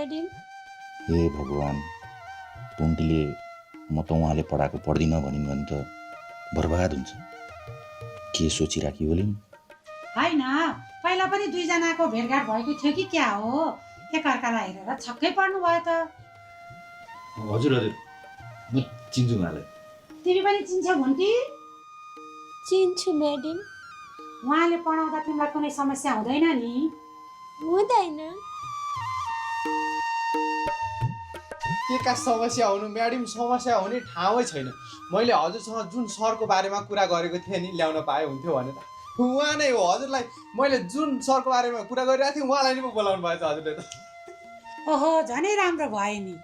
Madam. हे भगवान्, पुन्टीले म त उहाँले पढाएको पढ्दिनँ भनिन् भने त बर्बाद हुन्छ। के सोचिराखी होलिन्? होइन, पहिला पनि दुईजनाको भेटघाट भएको थियो कि क्या हो? एकअर्कालाई हेरेर छक्कै पर्नु भयो त। हजुर हजुर, म चिन्छु उहाँलाई। तिमी पनि चिन्छौ भुन्टी? चिन्छु म्याडम। उहाँले पढाउँदा तिमीलाई कुनै समस्या हुँदैन नि? हुँदैन। के का समस्या हुनु म्याडम, समस्या हुने ठाउँै छैन। मैले हजुरसँग जुन सरको बारेमा कुरा गरेको थिएँ नि, ल्याउन पाए हुन्थ्यो भने त उहाँ नै हो। हजुरलाई मैले जुन सरको बारेमा कुरा गरिरहेको थिएँ उहाँलाई नै बोलाउनु भएछ हजुरले त। ओहो, झनै राम्रो भयो नि।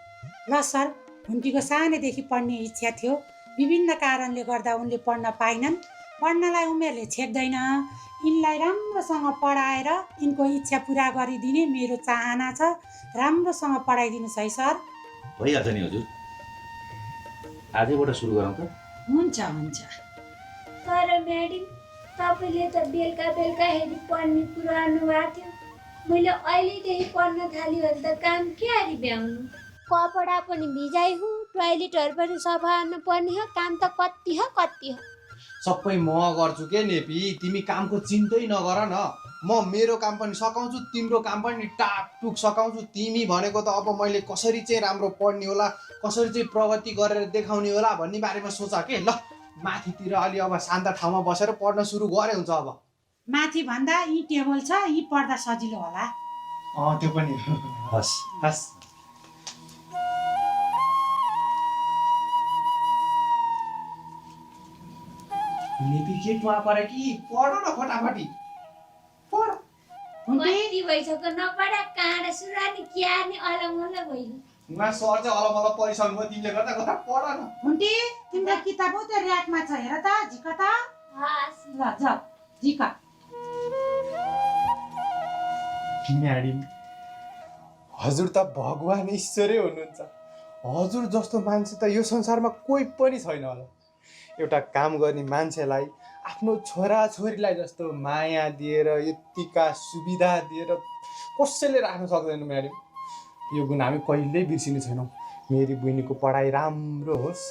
ल सर, भुन्टीको सानैदेखि पढ्ने इच्छा थियो। विभिन्न कारणले गर्दा उनले पढ्न पाइनन्। पढ्नलाई उमेरले छेक्दैन। यिनलाई राम्रोसँग पढाएर यिनको इच्छा पुरा गरिदिने मेरो चाहना छ। राम्रोसँग पढाइदिनुहोस् है सर। भइहाल्छ नि हजुर, आजैबाट सुरु गरौँ त। हुन्छ हुन्छ। तर म्याडम, तपाईँले त बेलुका बेलुका हेरी पढ्ने पुऱ्याउनु भएको थियो। मैले अहिलेदेखि पढ्न थाल्यो भने त काम के हारी भ्याउनु? कपडा पनि भिजाइ हुँ, टोयलेटहरू पनि सफा पर्ने हो। काम त कति हो कति हो। सबै म गर्छु के नेपी, तिमी कामको चिन्तै नगर न। म मेरो काम पनि सकाउँछु, तिम्रो काम पनि टाकटुक सकाउँछु। तिमी भनेको त अब मैले कसरी चाहिँ राम्रो पढ्ने होला, कसरी चाहिँ प्रगति गरेर देखाउने होला भन्ने बारेमा सोच के। ल माथितिर अलि अब शान्त ठाउँमा बसेर पढ्न सुरु गरे हुन्छ। अब माथि भन्दा यी टेबल छ, यी पढ्दा सजिलो होला। त्यो पनि हस् हस्। नेपी के टुवा परे कि, पढ न फटाफटी पढ। कति भइसक्यो नपढा, काँडा सुरानी क्या नि अलमल भइल। उहाँ सर चाहिँ अलमल परिसक्नु भयो, तिमीले गर्दा गएर पढ न। भुन्टी, तिम्रो किताब त्यो र्याकमा छ, हेर त। झिक त। हस्। ल जाऊ, झिक। म्याडम, हजुर त भगवान् ईश्वरै हुनुहुन्छ। हजुर जस्तो मान्छे त यो संसारमा कोही पनि छैन होला। एउटा काम गर्ने मान्छेलाई आफ्नो छोराछोरीलाई जस्तो माया दिएर, यतिका सुविधा दिएर कसैले राख्न सक्दैन म्याडम। यो गुण हामी कहिल्यै बिर्सिने छैनौँ। मेरी बहिनीको पढाइ राम्रो होस्।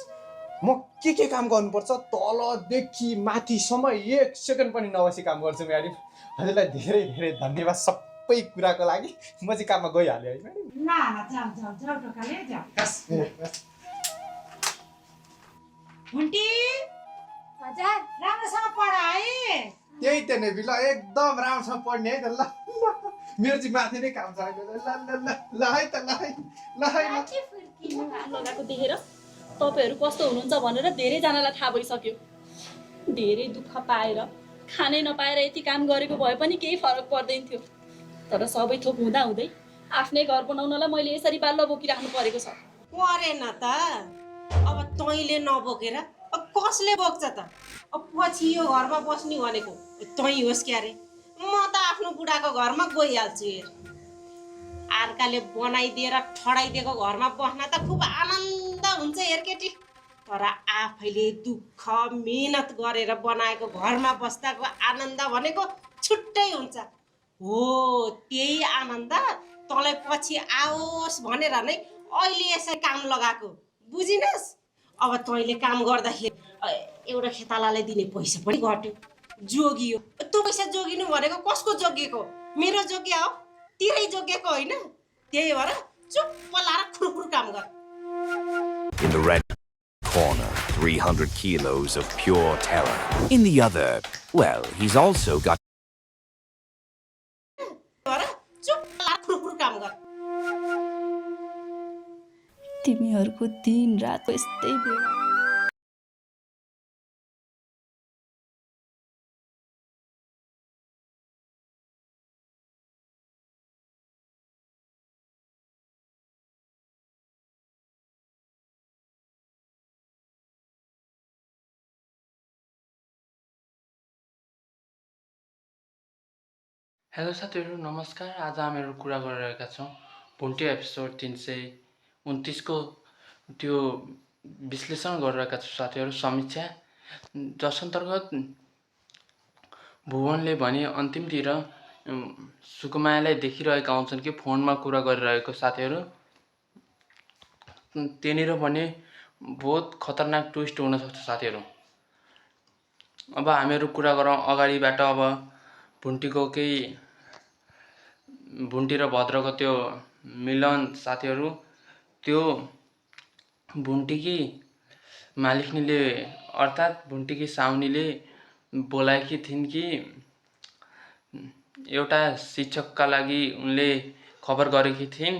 म के काम गर्नुपर्छ तलदेखि माथिसम्म 1 सेकेन्ड पनि नबसी काम गर्छु म्याडम। हजुरलाई धेरै धेरै धन्यवाद सबै कुराको लागि। म चाहिँ काममा गइहालेँ है म्याडम। ल जाऊ जाऊ जाऊ टोकाले जाऊ। भुन्टी, हजुर। राम्रोसँग पढ है। त्यही त नेपी, ल एकदम राम्रोसँग पढ्ने है त। ल मेरो चाहिँ माथि नै काम छ अहिले। ल है त, ल है ल है ल। लगाएको देखेर तपाईँहरू कस्तो हुनुहुन्छ भनेर धेरैजनालाई थाहा भइसक्यो। धेरै दुःख पाएर, खानै नपाएर यति काम गरेको भए पनि केही फरक पर्दैन थियो। तर सबै थोक हुँदाहुँदै आफ्नै घर बनाउनलाई मैले यसरी बाल्लो बोकिराख्नु परेको छ। परेन त। अब तैँले नबोकेर अब कसले बोक्छ त? अब पछि यो घरमा बस्ने भनेको तैँ होस् क्यारे। म त आफ्नो बुढाको घरमा गइहाल्छु। हेर, अर्काले बनाइदिएर ठडाइदिएको घरमा बस्न त खुब आनन्द हुन्छ हेर केटी। तर आफैले दुःख मेहनत गरेर बनाएको घरमा बस्दाको आनन्द भनेको छुट्टै हुन्छ। हो, त्यही आनन्द तँलाई पछि आओस् भनेर नै अहिले यसै काम लगाएको, बुझिनस्? अब तैँले काम गर्दाखेरि एउटा खेतालालाई दिने पैसा पनि घट्यो, जोगियो। त्यो पैसा जोगिनु भनेको कसको जोगिएको? मेरो जोगिया हो, तिरै जोगिएको होइन। त्यही भएर चुप्प लाएर खुरखुर काम गर। In the red corner, 300 kilos of pure terror. In the other, well, he's also got... चुप्प लाएर खुरखुर काम गर। तिमीहरूको दिन रात यस्तै बेला। हेलो साथीहरू, नमस्कार। आज हामीहरू कुरा गरिरहेका छौँ भुन्टी एपिसोड 329 को त्यो विश्लेषण गरिरहेका छौँ साथीहरू, समीक्षा, जस अन्तर्गत भुवनले भने अन्तिमतिर सुकुमायालाई देखिरहेका हुन्छन् कि फोनमा कुरा गरिरहेको साथीहरू। त्यहाँनिर भने बहुत खतरनाक ट्विस्ट हुनसक्छ साथीहरू। अब हामीहरू कुरा गरौँ अगाडिबाट। अब भुन्टी र भद्रको त्यो मिलन साथीहरू, त्यो भुन्टीकी मालिकनीले अर्थात् भुन्टीकी साउनीले बोलाएकी थिइन् कि एउटा शिक्षकका लागि उनले खबर गरेकी थिइन्।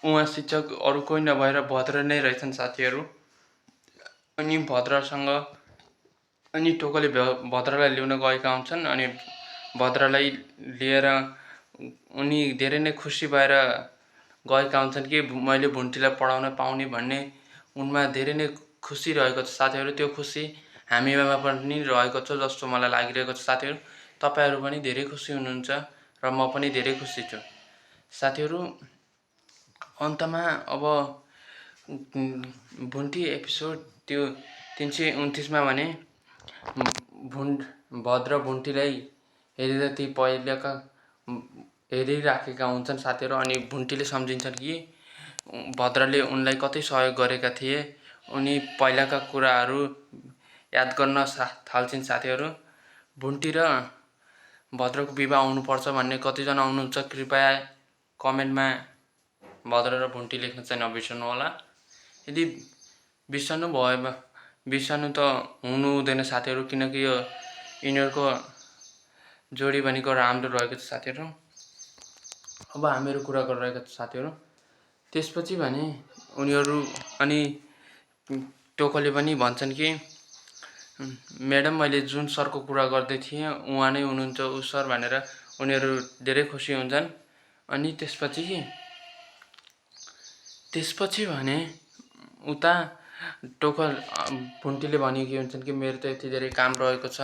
उहाँ शिक्षक अरू कोही नभएर भद्र नै रहेछन् साथीहरू। अनि टोकले भद्रलाई ल्याउन गएका हुन्छन्। अनि भद्रलाई लिएर उनी धेरै नै खुसी भएर गएका हुन्छन् कि मैले भुन्टीलाई पढाउन पाउने भन्ने उनमा धेरै नै खुसी रहेको छ साथीहरू। त्यो खुसी हामीमा पनि रहेको छ जस्तो मलाई लागिरहेको छ साथीहरू। तपाईँहरू पनि धेरै खुसी हुनुहुन्छ र म पनि धेरै खुसी छु साथीहरू। अन्तमा अब भुन्टी एपिसोड त्यो 329 भने भद्र भुन्टीलाई हेरेर ती पहिलाका हेरिराखेका हुन्छन् साथीहरू। अनि भुन्टीले सम्झिन्छन् कि भद्रले उनलाई कति सहयोग गरेका थिए। उनी पहिलाका कुराहरू याद गर्न थाल्छिन् साथीहरू। भुन्टी र भद्रको विवाह आउनुपर्छ भन्ने कतिजना आउनुहुन्छ कृपया कमेन्टमा भद्र र भुन्टी लेख्न चाहिँ नबिर्सनु होला। यदि बिर्सनु त हुनु हुँदैन साथीहरू, किनकि यो यिनीहरूको जोडी भनेको राम्रो रहेको छ साथीहरू। अब हामीहरू कुरा गरिरहेका छौँ साथीहरू। त्यसपछि भने उनीहरू अनि टोकले पनि भन्छन् कि म्याडम मैले जुन सरको कुरा गर्दै थिएँ उहाँ नै हुनुहुन्छ ऊ सर भनेर उनीहरू धेरै खुसी हुन्छन्। अनि त्यसपछि भने उता भुन्टीले भनेकी हुन्छन् कि मेरो त यति धेरै काम रहेको छ,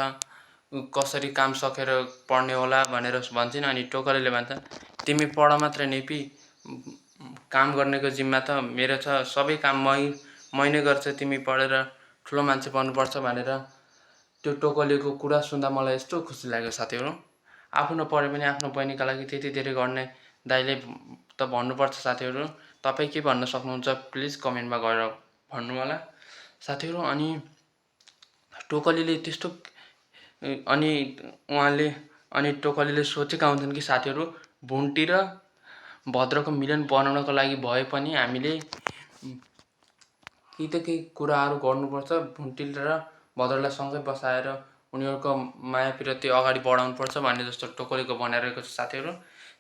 कसरी काम सकेर पढ्ने होला भनेर भन्छन्। अनि टोकले भन्छन् तिमी पढ मात्रै नै काम गर्नेको जिम्मा त मेरो छ, सबै काम मै नै गर्छ, तिमी पढेर ठुलो मान्छे बन्नुपर्छ भनेर। त्यो टोकलेको कुरा सुन्दा मलाई यस्तो खुसी लाग्यो साथीहरू। आफू नपढे पनि आफ्नो बहिनीका लागि त्यति धेरै गर्ने दाइले त भन्नुपर्छ साथीहरू। तपाईँ के भन्न सक्नुहुन्छ प्लिज कमेन्टमा गएर भन्नु होला साथीहरू। अनि टोकलीले त्यस्तो अनि टोकलीले सोचेका हुन्छन् कि साथीहरू भुन्टी र भद्रको मिलन बनाउनको लागि भए पनि हामीले केही कुराहरू गर्नुपर्छ। भुन्टी र भद्रलाई सँगै बसाएर उनीहरूको माया प्रीति अगाडि बढाउनुपर्छ भन्ने जस्तो टोकलीको भनाइरहेको छ साथीहरू।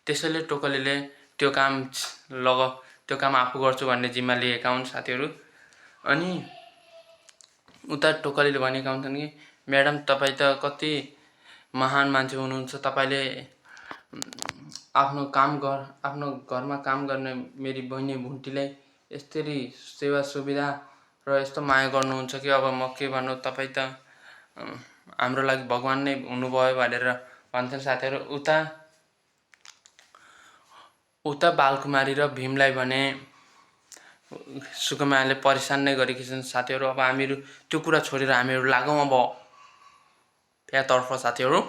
त्यसैले टोकलीले त्यो काम आफू गर्छु भन्ने जिम्मा लिएका हुन् साथीहरू। अनि उता टोकलीले भनेका हुन्छन् कि म्याडम तपाईँ त कति महान मान्छे हुनुहुन्छ, तपाईँले आफ्नो घरमा काम गर्ने मेरी बहिनी भुन्टीलाई यसरी सेवा सुविधा र यस्तो माया गर्नुहुन्छ कि अब म के भन्नु, तपाईँ त हाम्रो लागि भगवान् नै हुनुभयो भनेर भन्छन् साथीहरू। उता बालकुमारी र भीमलाई भने सुकुमायाले परेशान नै गरेकी छन् साथीहरू। अब हामीहरू त्यो कुरा छोडेर हामीहरू लागौँ अब त्यहाँतर्फ साथीहरू।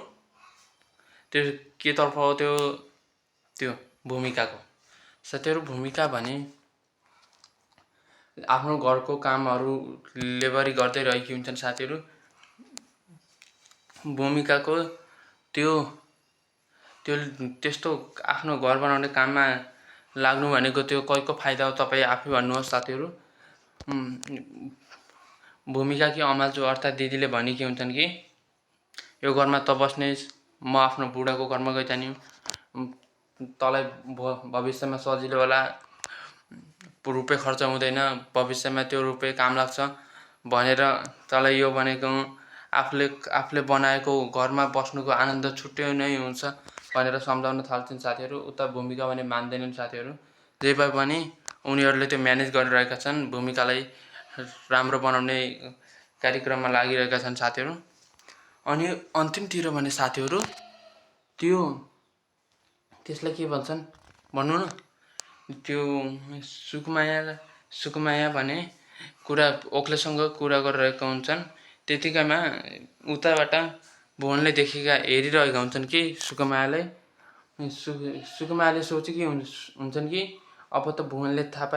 त्यो के तर्फ हो त्यो भूमिकाको साथीहरू। भूमिका भने आफ्नो घरको कामहरू लेबरी गर्दै रहेकी हुन्छन् साथीहरू। भूमिकाको त्यस्तो आफ्नो घर बनाउने काममा लाग्नु भनेको त्यो कसको फाइदा हो तपाईँ आफै भन्नुहोस् साथीहरू। भूमिकाकी अमाजु अर्थात् दिदीले भनेकी हुन्छन् कि यो घरमा त बस्ने, म आफ्नो बुढाको घरमा गइतानी, तँलाई भविष्यमा सजिलो होला, रुपियाँ खर्च हुँदैन, भविष्यमा त्यो रुपियाँ काम लाग्छ भनेर तँलाई यो भनेको आफूले बनाएको घरमा बस्नुको आनन्द छुट्टै नै हुन्छ भनेर सम्झाउन थाल्छन् साथीहरू। उता भूमिका भने मान्दैनन् साथीहरू। जे भए पनि उनीहरूले त्यो म्यानेज गरिरहेका छन्, भूमिकालाई राम्रो बनाउने कार्यक्रममा लागिरहेका छन् साथीहरू। अनि अन्तिमतिर भने साथीहरू त्यसलाई के भन्छन् भन्नु न, त्यो सुकुमाया भने ओक्लेसँग कुरा गरिरहेका हुन्छन्। त्यतिकैमा उताबाट भुवनले देखेका हेरिरहेका हुन्छन् कि सुकुमायालाई सुकुमायाले सोचे कि हुन्छन् कि अब त भुवनले थाहा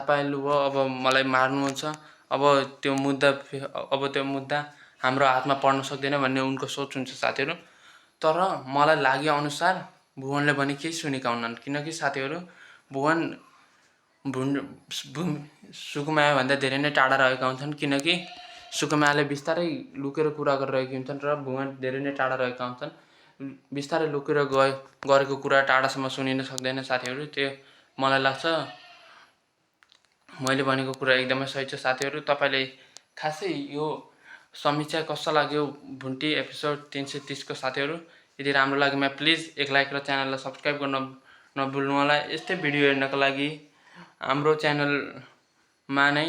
पाइलु भयो, अब मलाई मार्नुहुन्छ, अब त्यो मुद्दा हाम्रो हातमा पर्न सक्दैन भन्ने उनको सोच हुन्छ साथीहरू। तर मलाई लागे अनुसार भुवनले भने केही सुनेका हुन्नन्, किनकि साथीहरू सुकुमायाभन्दा धेरै नै टाढा रहेका हुन्छन्, किनकि सुकुमायाले बिस्तारै लुकेर कुरा गरिरहेकी हुन्छन् र भुवन धेरै नै टाढा रहेका हुन्छन्। बिस्तारै लुकेर गरेको कुरा टाढासम्म सुनिन सक्दैन साथीहरू। त्यो मलाई लाग्छ मैले भनेको कुरा एकदमै सही छ साथीहरू। तपाईँले खासै यो समीक्षा कस्तो लाग्यो भुन्टी एपिसोड 330 को साथीहरू? यदि राम्रो लागेमा प्लिज एक लाइक र च्यानललाई सब्सक्राइब गर्न नभुल्नु होला। यस्तै भिडियो हेर्नको लागि हाम्रो च्यानलमा नै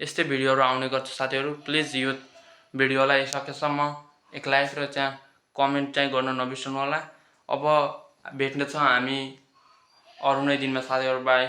यस्तै भिडियोहरू आउने गर्छ साथीहरू। प्लिज यो भिडियोलाई सकेसम्म एक लाइक र कमेन्ट चाहिँ गर्न नबिर्सनु होला। अब भेट्नेछौँ हामी अरू नै दिनमा साथीहरू। बाई।